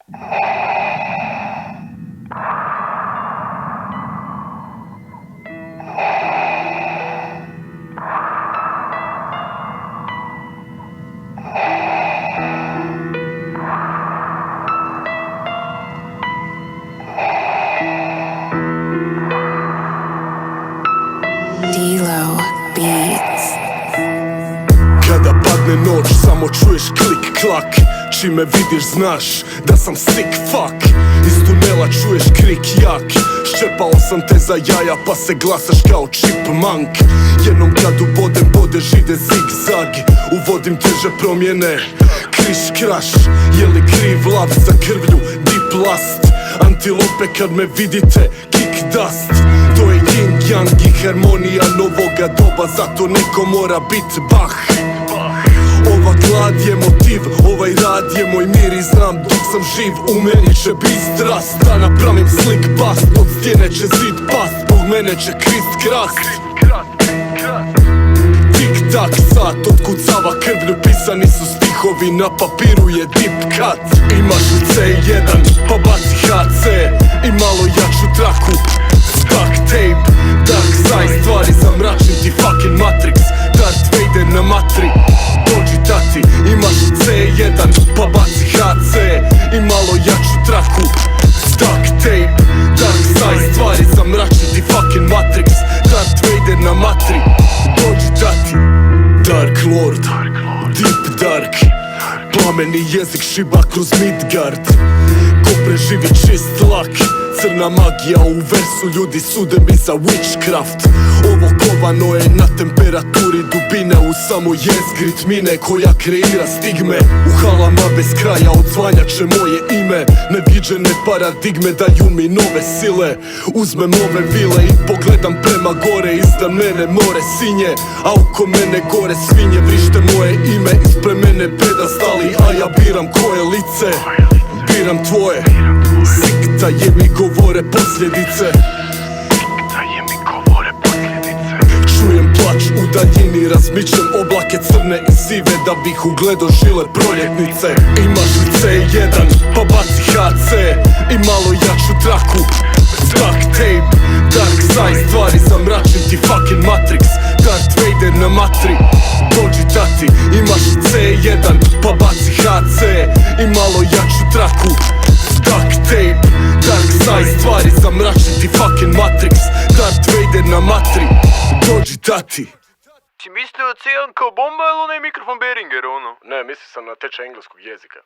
D-Lo Beats. Kada padne noć samo čuješ klik klak, čime vidiš znaš da sam sick fuck. Iz tunela čuješ krik jak, ščepao sam te za jaja pa se glasaš kao chipmunk. Jednom kad ubodem bode žide zigzag, uvodim teže promjene, kriš kraš. Je li kriv lav za krvlju, deep lust? Antilope kad me vidite, kick dust. To je yin yang i harmonija novoga doba, zato neko mora bit Bach. Ova glad je motiv, ovaj rad je moj mir i znam dok sam živ u meni će bit strast. Da napravim slik past, od stjene će zid past, zbog mene će krist krast. Tik tak sat otkucava krvlju, pisani su stihovi, na papiru je deep cut. Imaš u C1 pa baci HC i malo jaču traku, stuck tape. Dark side stvari zamračim ti fucking Matrix, Darth Vader na matri. Dođi tati, imaš u C1 pa baci HC i malo jaču traku, stuck tape. Dark side stvari zamračim ti fucking Matrix, Darth Vader na matri. Dođi tati. Dark Lord, Deep Dark, plameni jezik šiba kroz Midgard. Ko preživi čist lak, crna magija u versu, ljudi sude mi za witchcraft. Ovo kovano je na temperaturi dubine, u samo jezgri tmine koja kreira stigme. U halama bez kraja odzvanjat će moje ime, neviđene paradigme daju mi nove sile. Uzmem ove vile i pogledam prema gore, iznad mene more sinje, a oko mene gore svinje. Vrište moje ime, ispred mene pedestali, a ja biram koje lice. Biram tvoje, sikta je mi govore posljedice. Čujem plač u daljini, razmičem oblake crne i sive da bih ugledao žile proljetnice. Imaš li C1 pa baci HC i malo jaču traku, stuck tape. Dark side stvari zamračim ti fucking Matrix, Darth Vader na matri. Dođi tati, imaš li C1 pa baci HC i malo jaču traku, stuck tape. Dark side stvari zamračim ti fucking Matrix, Darth Vader na matri. Dođi tati. Si mislio C1 kao bomba ili onaj mikrofon Behringer ono? Ne, mislio sam na tečaj engleskog jezika.